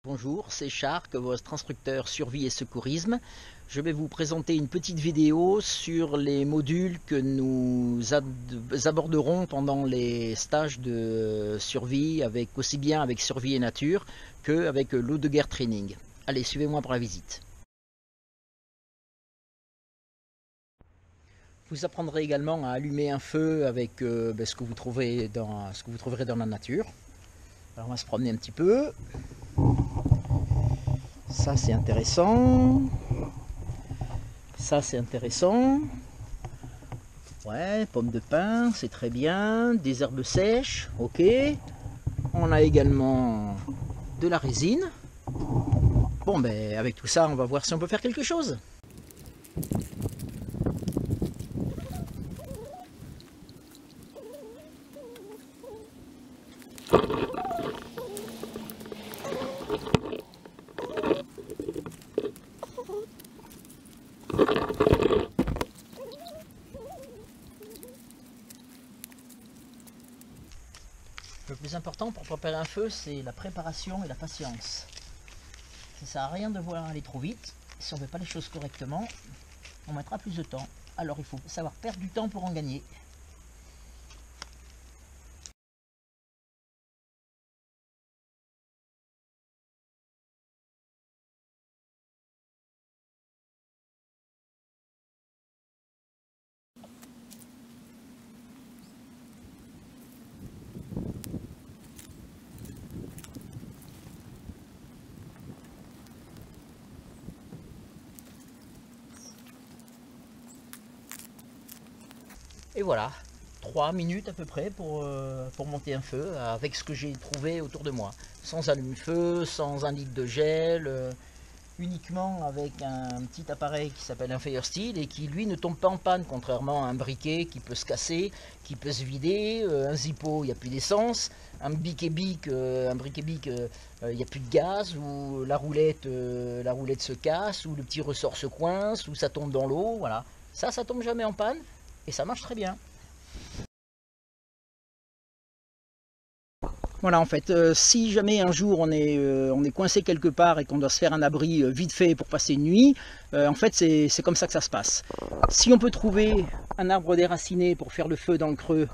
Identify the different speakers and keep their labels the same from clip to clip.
Speaker 1: Bonjour, c'est Shark, votre instructeur survie et secourisme. Je vais vous présenter une petite vidéo sur les modules que nous aborderons pendant les stages de survie, aussi bien avec survie et nature qu'avec l'eau de guerre training. Allez, suivez-moi pour la visite. Vous apprendrez également à allumer un feu avec ce que vous trouverez dans la nature. Alors on va se promener un petit peu. Ça c'est intéressant. Ça c'est intéressant. Ouais, pommes de pin, c'est très bien. Des herbes sèches, ok. On a également de la résine. Bon ben avec tout ça, on va voir si on peut faire quelque chose. Le plus important pour préparer un feu, c'est la préparation et la patience. Ça ne sert à rien de vouloir aller trop vite. Si on ne fait pas les choses correctement, on mettra plus de temps. Alors il faut savoir perdre du temps pour en gagner. Et voilà, 3 minutes à peu près pour monter un feu avec ce que j'ai trouvé autour de moi. Sans allume-feu, sans un litre de gel, uniquement avec un petit appareil qui s'appelle un Fire Steel et qui lui ne tombe pas en panne, contrairement à un briquet qui peut se casser, qui peut se vider, un Zippo il n'y a plus d'essence, un briquet-bic il n'y a plus de gaz, ou la roulette se casse, ou le petit ressort se coince, ou ça tombe dans l'eau, voilà. Ça tombe jamais en panne. Et ça marche très bien. Voilà, en fait, si jamais un jour on est coincé quelque part et qu'on doit se faire un abri vite fait pour passer une nuit, en fait c'est comme ça que ça se passe. Si on peut trouver un arbre déraciné pour faire le feu dans le creux,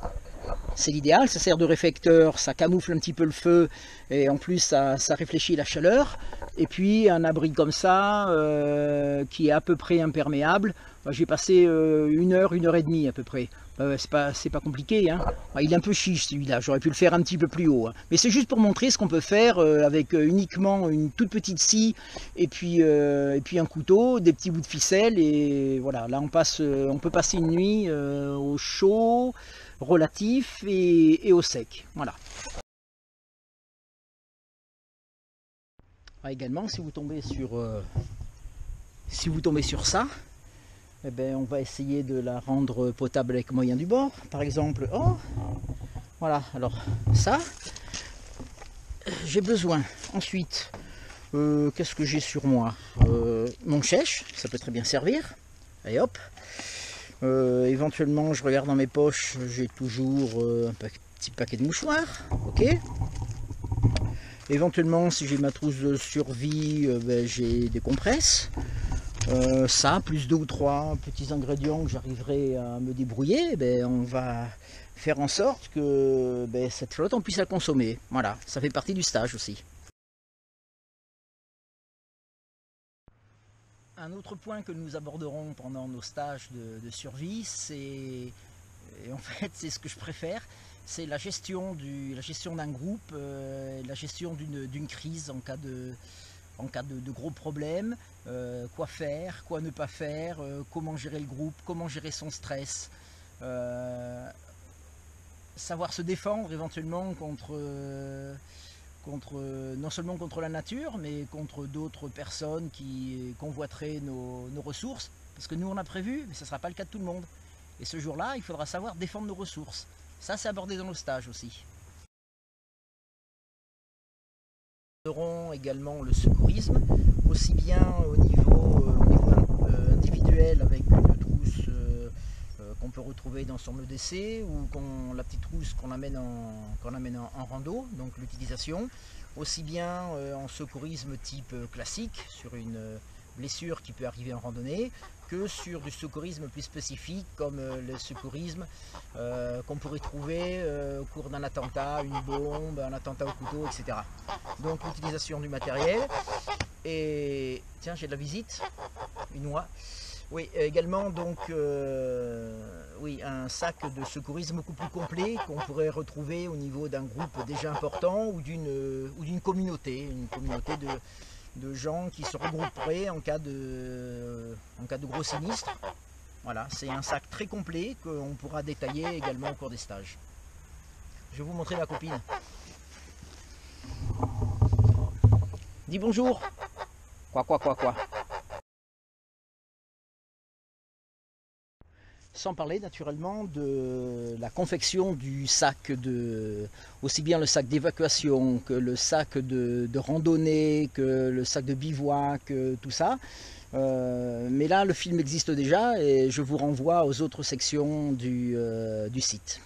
Speaker 1: c'est l'idéal, ça sert de réflecteur, ça camoufle un petit peu le feu et en plus ça réfléchit la chaleur. Et puis un abri comme ça, qui est à peu près imperméable, j'ai passé 1 heure et demie à peu près. C'est pas compliqué, hein. Il est un peu chiche celui-là, j'aurais pu le faire un petit peu plus haut, hein. Mais c'est juste pour montrer ce qu'on peut faire avec uniquement une toute petite scie et puis un couteau, des petits bouts de ficelle, et voilà, là on peut passer une nuit au chaud relatif et au sec. Voilà. Également, si vous tombez sur ça, eh ben, on va essayer de la rendre potable avec moyen du bord. Par exemple, voilà, alors ça, j'ai besoin. Ensuite, qu'est-ce que j'ai sur moi? Mon chèche, ça peut très bien servir. Et hop. Éventuellement, je regarde dans mes poches, j'ai toujours un petit paquet de mouchoirs. Ok. Éventuellement, si j'ai ma trousse de survie, j'ai des compresses. Ça, plus 2 ou 3 petits ingrédients que j'arriverai à me débrouiller, on va faire en sorte que cette flotte, on puisse la consommer. Voilà, ça fait partie du stage aussi. Un autre point que nous aborderons pendant nos stages de survie, c'est ce que je préfère, c'est la gestion d'un groupe, la gestion d'une crise en cas de gros problèmes, quoi faire, quoi ne pas faire, comment gérer le groupe, comment gérer son stress, savoir se défendre éventuellement non seulement contre la nature, mais contre d'autres personnes qui convoiteraient nos ressources, parce que nous on a prévu, mais ce ne sera pas le cas de tout le monde. Et ce jour-là, il faudra savoir défendre nos ressources. Ça, c'est abordé dans le stage aussi. Nous aurons également le secourisme, aussi bien au niveau individuel avec une trousse qu'on peut retrouver dans son EDC ou la petite trousse qu'on amène en rando, donc l'utilisation, aussi bien en secourisme type classique, sur une blessure qui peut arriver en randonnée, que sur du secourisme plus spécifique comme le secourisme qu'on pourrait trouver au cours d'un attentat, une bombe, un attentat au couteau, etc. Donc l'utilisation du matériel. Et tiens, j'ai de la visite, une oie. Oui, également donc oui, un sac de secourisme beaucoup plus complet qu'on pourrait retrouver au niveau d'un groupe déjà important ou d'une communauté, de gens qui se regrouperaient en cas de gros sinistre. Voilà, c'est un sac très complet qu'on pourra détailler également au cours des stages. Je vais vous montrer la copine. Dis bonjour. Quoi. Sans parler naturellement de la confection du sac, aussi bien le sac d'évacuation que le sac de randonnée, que le sac de bivouac, tout ça. Mais là, le film existe déjà et je vous renvoie aux autres sections du site.